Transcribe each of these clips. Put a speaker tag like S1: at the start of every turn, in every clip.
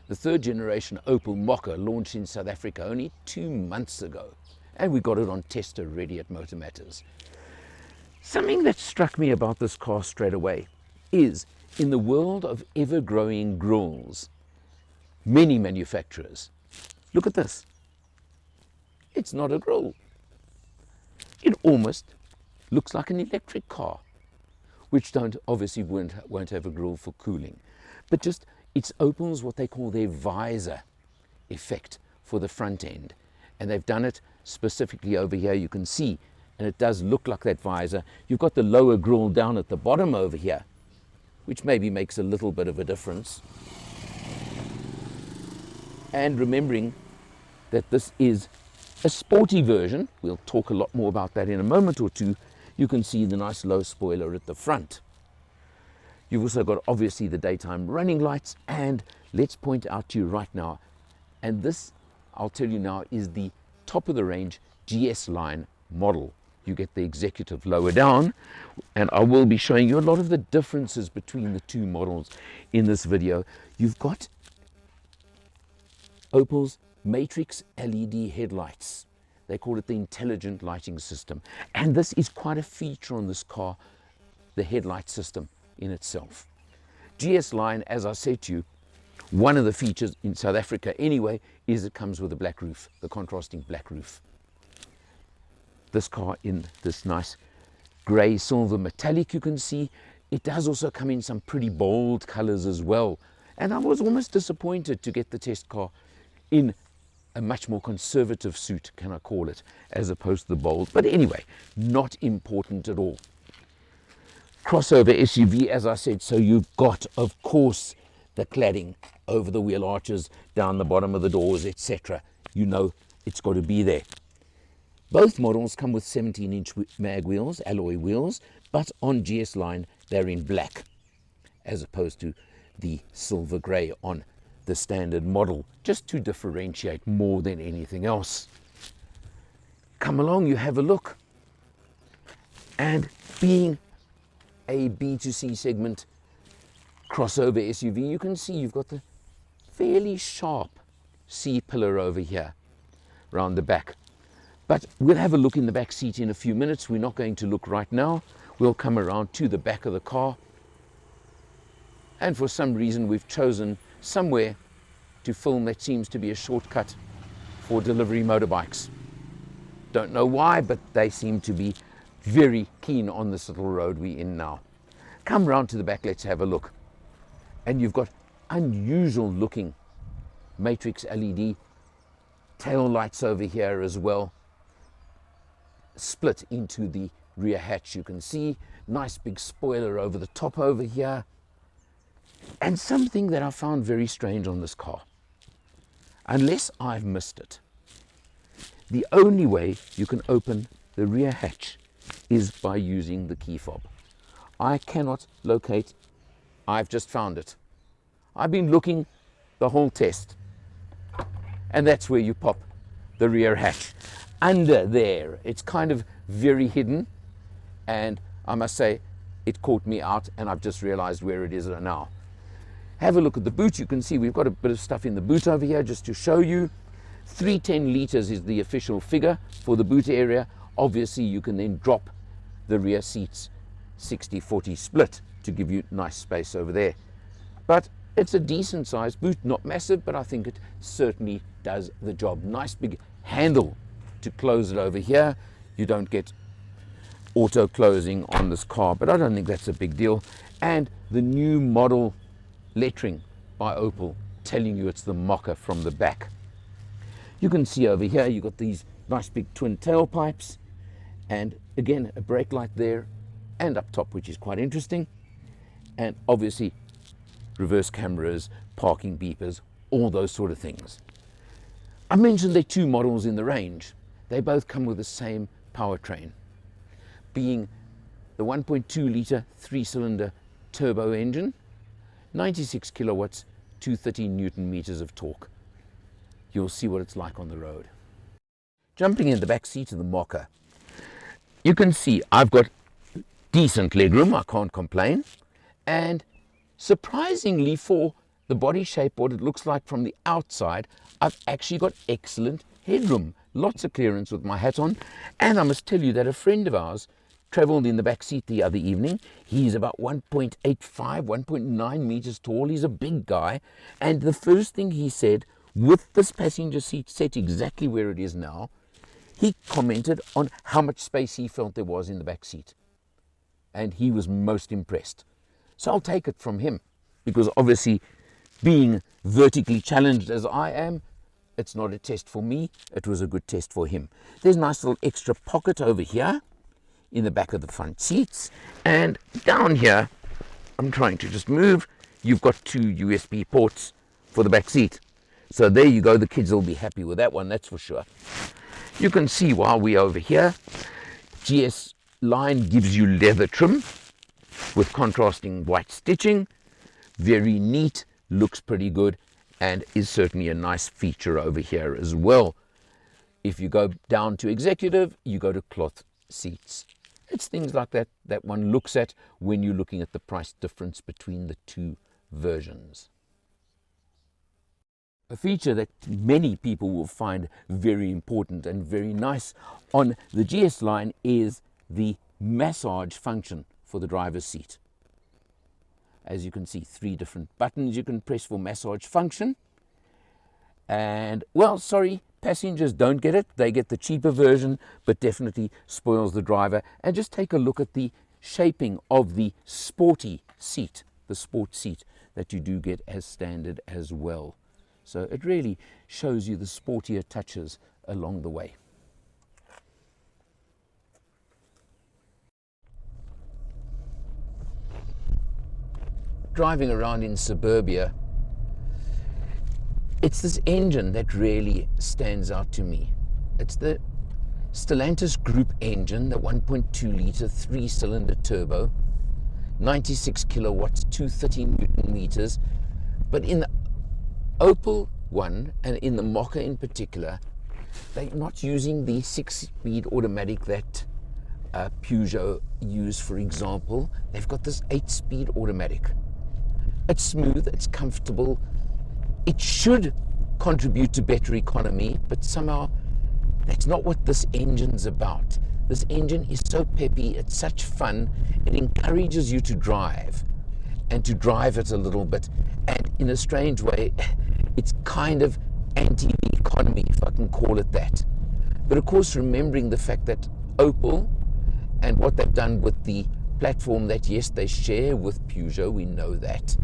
S1: The third generation Opel Mokka launched in South Africa only 2 months ago, and we got it on test already at Motor Matters. Something that struck me about this car straight away is, in the world of ever-growing grills, many manufacturers, look at this. It's not a grill. It almost looks like an electric car, which obviously won't have a grill for cooling. But just, it's Opel's what they call their visor effect for the front end. And they've done it specifically over here, you can see, and it does look like that visor. You've got the lower grille down at the bottom over here, which maybe makes a little bit of a difference. And remembering that this is a sporty version, we'll talk a lot more about that in a moment or two. You can see the nice low spoiler at the front. You've also got obviously the daytime running lights, and let's point out to you right now, and this I'll tell you now is the top of the range GS line model. You get the executive lower down, and I will be showing you a lot of the differences between the two models in this video. You've got Opel's Matrix LED headlights. They call it the intelligent lighting system, and this is quite a feature on this car, the headlight system in itself. GS line, as I said to you, one of the features in South Africa anyway is it comes with a black roof, the contrasting black roof. This car in this nice grey silver metallic, you can see it does also come in some pretty bold colors as well, and I was almost disappointed to get the test car in a much more conservative suit, can I call it, as opposed to the bold. But anyway, not important at all. Crossover SUV, as I said, so you've got, of course, the cladding over the wheel arches, down the bottom of the doors, etc. You know it's got to be there. Both models come with 17-inch mag wheels, alloy wheels, but on GS line they're in black, as opposed to the silver grey on the standard model, just to differentiate more than anything else. Come along, you have a look. And being a B2C segment crossover SUV, you can see you've got the fairly sharp C-pillar over here around the back. But we'll have a look in the back seat in a few minutes. We're not going to look right now. We'll come around to the back of the car. And for some reason we've chosen somewhere to film that seems to be a shortcut for delivery motorbikes. Don't know why, but they seem to be very keen on this little road we're in now. Come round to the back, let's have a look. And you've got unusual looking Matrix LED tail lights over here as well, split into the rear hatch, you can see. Nice big spoiler over the top over here. And something that I found very strange on this car, unless I've missed it, the only way you can open the rear hatch is by using the key fob. I cannot locate, I've just found it. I've been looking the whole test, and that's where you pop the rear hatch. Under there, it's kind of very hidden, and I must say it caught me out, and I've just realized where it is now. Have a look at the boot. You can see we've got a bit of stuff in the boot over here just to show you. 310 litres is the official figure for the boot area. Obviously you can then drop the rear seats 60-40 split to give you nice space over there. But it's a decent sized boot, not massive, but I think it certainly does the job. Nice big handle to close it over here. You don't get auto closing on this car, but I don't think that's a big deal. And the new model lettering by Opel telling you it's the Mokka from the back. You can see over here you've got these nice big twin tailpipes, and again a brake light there and up top, which is quite interesting, and obviously reverse cameras, parking beepers, all those sort of things. I mentioned there are two models in the range. They both come with the same powertrain, being the 1.2 litre 3-cylinder turbo engine, 96 kilowatts, 230 Newton meters of torque. You'll see what it's like on the road. Jumping in the back seat of the Mokka, you can see I've got decent legroom, I can't complain, and surprisingly for the body shape, what it looks like from the outside, I've actually got excellent headroom, lots of clearance with my hat on. And I must tell you that a friend of ours traveled in the back seat the other evening. He's about 1.85, 1.9 meters tall. He's a big guy. And the first thing he said, with this passenger seat set exactly where it is now, he commented on how much space he felt there was in the back seat. And he was most impressed. So I'll take it from him, because obviously, being vertically challenged as I am, it's not a test for me, it was a good test for him. There's a nice little extra pocket over here in the back of the front seats, and down here, I'm trying to just move, you've got 2 USB ports for the back seat. So there you go, the kids will be happy with that one, that's for sure. You can see while we're over here, GS line gives you leather trim with contrasting white stitching, very neat, looks pretty good, and is certainly a nice feature over here as well. If you go down to executive, you go to cloth seats. It's things like that that one looks at when you're looking at the price difference between the 2 versions. A feature that many people will find very important and very nice on the GS line is the massage function for the driver's seat. As you can see, 3 different buttons you can press for massage function. And, well, sorry, passengers don't get it. They get the cheaper version, but definitely spoils the driver. And just take a look at the shaping of the sporty seat, the sport seat that you do get as standard as well. So it really shows you the sportier touches along the way. Driving around in suburbia, it's this engine that really stands out to me. It's the Stellantis group engine, the 1.2 litre 3-cylinder turbo, 96 kilowatts, 230 Newton meters. But in the Opel one, and in the Mokka in particular, they're not using the 6-speed automatic that Peugeot use, for example. They've got this 8-speed automatic. It's smooth, it's comfortable. It should contribute to better economy, but somehow that's not what this engine's about. This engine is so peppy, it's such fun, it encourages you to drive, and to drive it a little bit. And in a strange way, it's kind of anti the economy, if I can call it that. But of course, remembering the fact that Opel and what they've done with the platform that, yes, they share with Peugeot, we know that.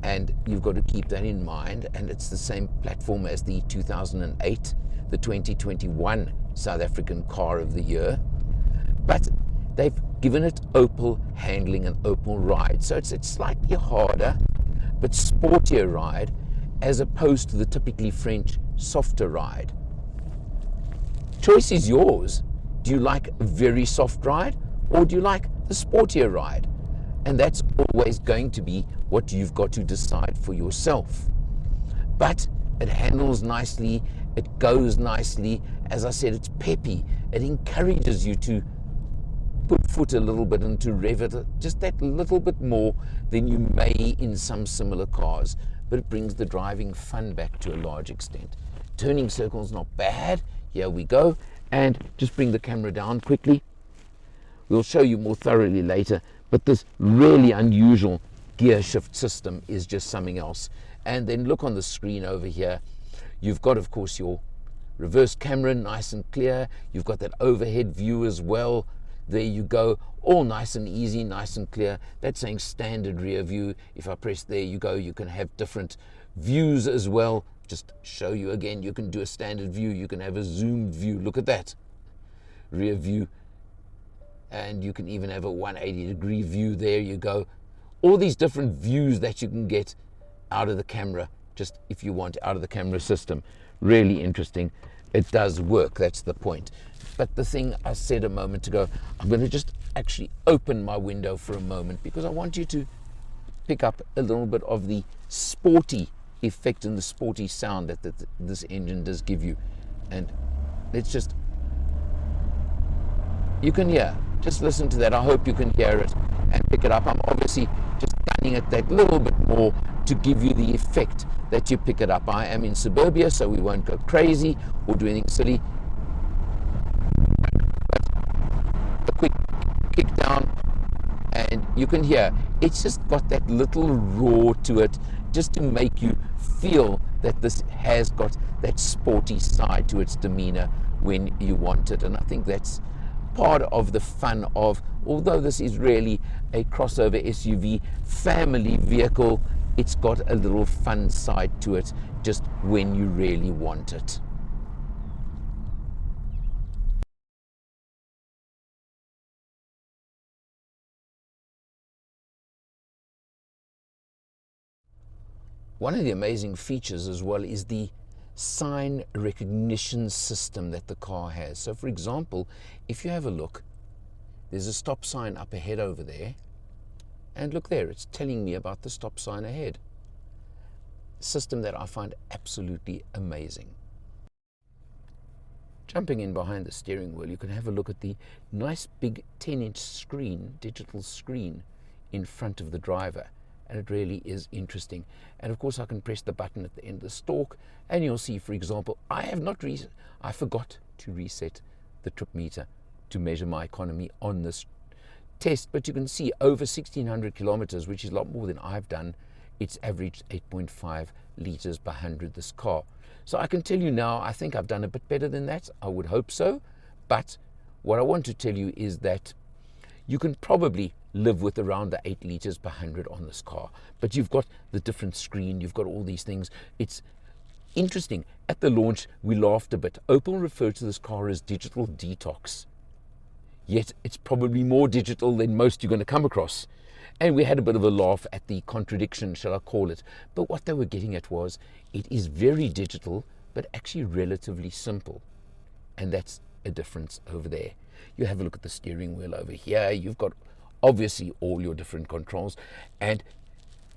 S1: And you've got to keep that in mind. And it's the same platform as the 2008, the 2021 South African Car of the Year. But they've given it Opel handling and Opel ride. So it's slightly harder, but sportier ride, as opposed to the typically French softer ride. Choice is yours. Do you like a very soft ride, or do you like the sportier ride? And that's always going to be what you've got to decide for yourself. But it handles nicely, it goes nicely. As I said, it's peppy. It encourages you to put foot a little bit and to rev it just that little bit more than you may in some similar cars. But it brings the driving fun back to a large extent. Turning circles not bad. Here we go. And just bring the camera down quickly. We'll show you more thoroughly later. But this really unusual gear shift system is just something else. And then look on the screen over here. You've got, of course, your reverse camera, nice and clear. You've got that overhead view as well. There you go, all nice and easy, nice and clear. That's saying standard rear view. If I press there you go, you can have different views as well. Just show you again, you can do a standard view, you can have a zoomed view. Look at that, rear view. And you can even have a 180-degree view. There you go. All these different views that you can get out of the camera, just if you want, out of the camera system. Really interesting. It does work, that's the point. But the thing I said a moment ago, I'm going to just actually open my window for a moment, because I want you to pick up a little bit of the sporty effect and the sporty sound that this engine does give you. And let's just, you can hear, just listen to that. I hope you can hear it and pick it up. I'm obviously just gunning it that little bit more to give you the effect that you pick it up. I am in suburbia, so we won't go crazy or do anything silly. A quick kick down, and you can hear it's just got that little roar to it, just to make you feel that this has got that sporty side to its demeanor when you want it. And I think that's part of the fun of, although this is really a crossover SUV family vehicle, it's got a little fun side to it just when you really want it. One of the amazing features as well is the sign recognition system that the car has. So for example, if you have a look, there's a stop sign up ahead over there, and look there, it's telling me about the stop sign ahead. System that I find absolutely amazing. Jumping in behind the steering wheel, you can have a look at the nice big 10-inch screen, digital screen in front of the driver. And it really is interesting. And of course I can press the button at the end of the stalk, and you'll see, for example, I forgot to reset the trip meter to measure my economy on this test, but you can see over 1,600 kilometers, which is a lot more than I've done, it's averaged 8.5 liters per 100, this car. So I can tell you now, I think I've done a bit better than that. I would hope so. But what I want to tell you is that you can probably live with around the 8 liters per 100 on this car. But you've got the different screen, you've got all these things. It's interesting. At the launch, we laughed a bit. Opel referred to this car as digital detox. Yet it's probably more digital than most you're going to come across. And we had a bit of a laugh at the contradiction, shall I call it. But what they were getting at was, it is very digital, but actually relatively simple. And that's a difference over there. You have a look at the steering wheel over here. You've got obviously all your different controls. And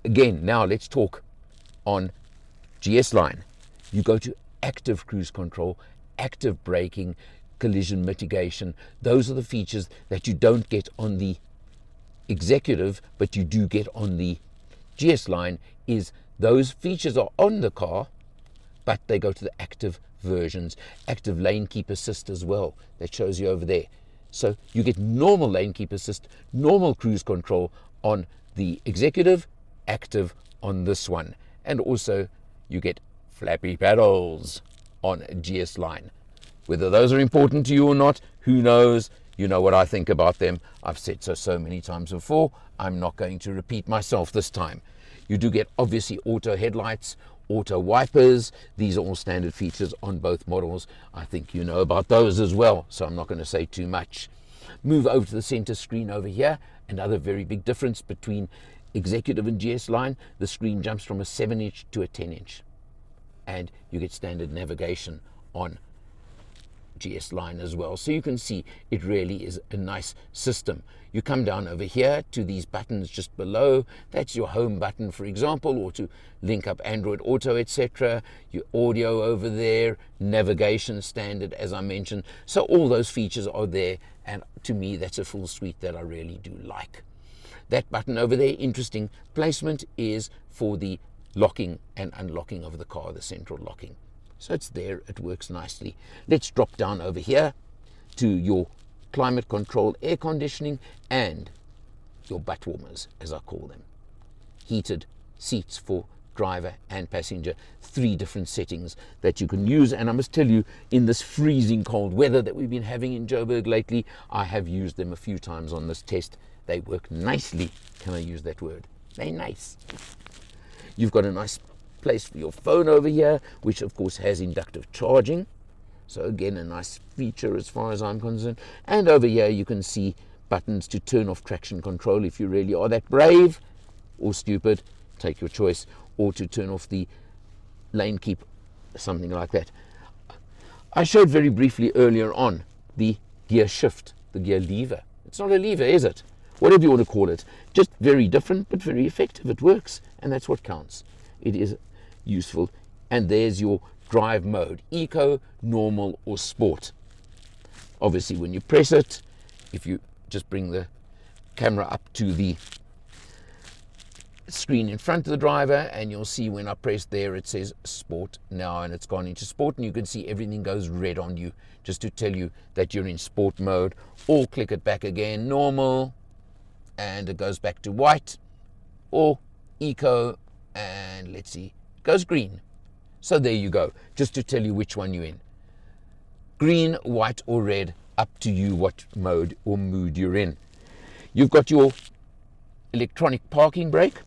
S1: again, now let's talk on GS line. You go to active cruise control, active braking, collision mitigation. Those are the features that you don't get on the executive, but you do get on the GS line. Is those features are on the car, but they go to the active versions. Active lane keep assist as well, that shows you over there. So you get normal lane keep assist, normal cruise control on the executive, active on this one. And also you get flappy paddles on GS line. Whether those are important to you or not, who knows? You know what I think about them. I've said so many times before. I'm not going to repeat myself this time. You do get obviously auto headlights, auto wipers. These are all standard features on both models. I think you know about those as well, so I'm not going to say too much. Move over to the center screen over here. Another very big difference between executive and GS line. The screen jumps from a 7-inch to a 10-inch. And you get standard navigation on GS line as well. So you can see it really is a nice system. You come down over here to these buttons just below. That's your home button, for example, or to link up Android Auto, etc. Your audio over there, navigation standard, as I mentioned. So all those features are there, and to me that's a full suite that I really do like. That button over there, interesting placement, is for the locking and unlocking of the car, the central locking. So it's there, it works nicely. Let's drop down over here to your climate control, air conditioning, and your butt warmers, as I call them. Heated seats for driver and passenger. 3 different settings that you can use. And I must tell you, in this freezing cold weather that we've been having in Joburg lately, I have used them a few times on this test. They work nicely. Can I use that word? They're nice. You've got a nice place for your phone over here, which of course has inductive charging. So again, a nice feature as far as I'm concerned. And over here you can see buttons to turn off traction control if you really are that brave or stupid, take your choice, or to turn off the lane keep, something like that. I showed very briefly earlier on the gear shift, the gear lever. It's not a lever, is it? Whatever you want to call it. Just very different, but very effective. It works, and that's what counts. It is useful. And there's your drive mode: eco, normal, or sport. Obviously when you press it, if you just bring the camera up to the screen in front of the driver, and you'll see when I press there it says Sport now, and it's gone into Sport, and you can see everything goes red on you just to tell you that you're in Sport mode. Or click it back again, Normal, and it goes back to white, or Eco, and let's see, it goes green. So there you go, just to tell you which one you're in. Green, white or red, up to you what mode or mood you're in. You've got your electronic parking brake,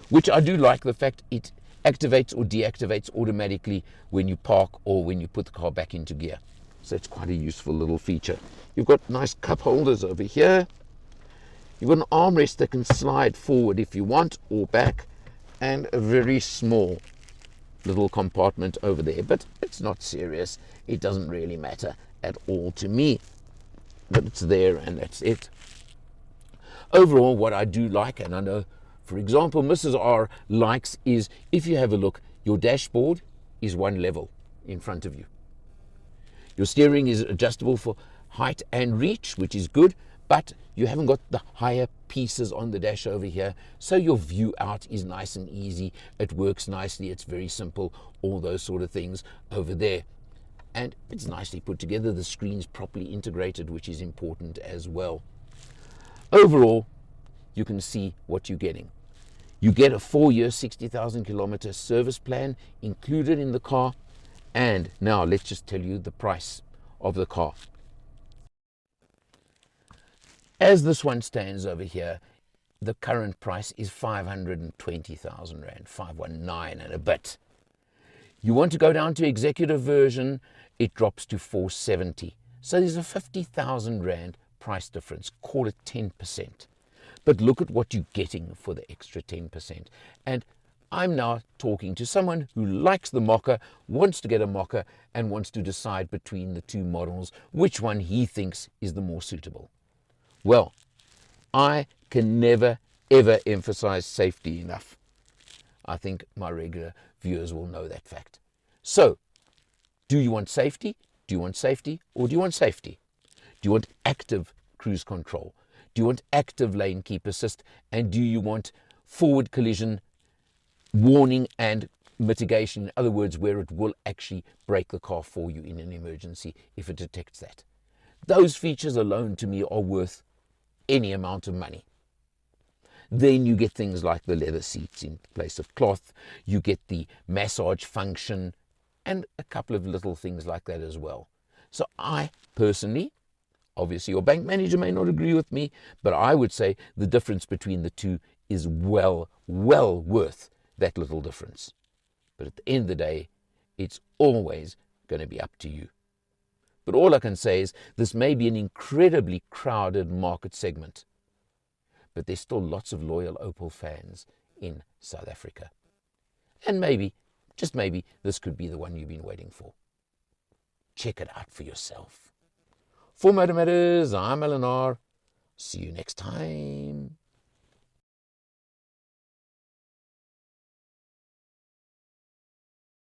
S1: which I do like the fact it activates or deactivates automatically when you park or when you put the car back into gear. So it's quite a useful little feature. You've got nice cup holders over here. You've got an armrest that can slide forward if you want or back, and a very small little compartment over there, but it's not serious. It doesn't really matter at all to me, but it's there and that's it. Overall, what I do like, and I know, for example, Mrs. R likes, is if you have a look, your dashboard is one level in front of you. Your steering is adjustable for height and reach, which is good, but you haven't got the higher pieces on the dash over here, so your view out is nice and easy. It works nicely, it's very simple, all those sort of things over there. And it's nicely put together. The screen's properly integrated, which is important as well. Overall, you can see what you're getting. You get a 4-year, 60,000 kilometer service plan included in the car. And now let's just tell you the price of the car. As this one stands over here, the current price is 520,000 Rand, 519 and a bit. You want to go down to executive version, it drops to 470. So there's a 50,000 Rand price difference, call it 10%. But look at what you're getting for the extra 10%. And I'm now talking to someone who likes the Mokka, wants to get a Mokka, and wants to decide between the two models, which one he thinks is the more suitable. Well, I can never, ever emphasize safety enough. I think my regular viewers will know that fact. So, do you want safety? Do you want safety? Or do you want safety? Do you want active cruise control? Do you want active lane keep assist? And do you want forward collision warning and mitigation? In other words, where it will actually brake the car for you in an emergency if it detects that. Those features alone to me are worth any amount of money. Then you get things like the leather seats in place of cloth. You get the massage function and a couple of little things like that as well. So I personally, obviously your bank manager may not agree with me, but I would say the difference between the two is well worth that little difference. But at the end of the day, it's always going to be up to you. But all I can say is this may be an incredibly crowded market segment, but there's still lots of loyal Opel fans in South Africa. And maybe, just maybe, this could be the one you've been waiting for. Check it out for yourself. For Motor Matters, I'm Eleanor. See you next time.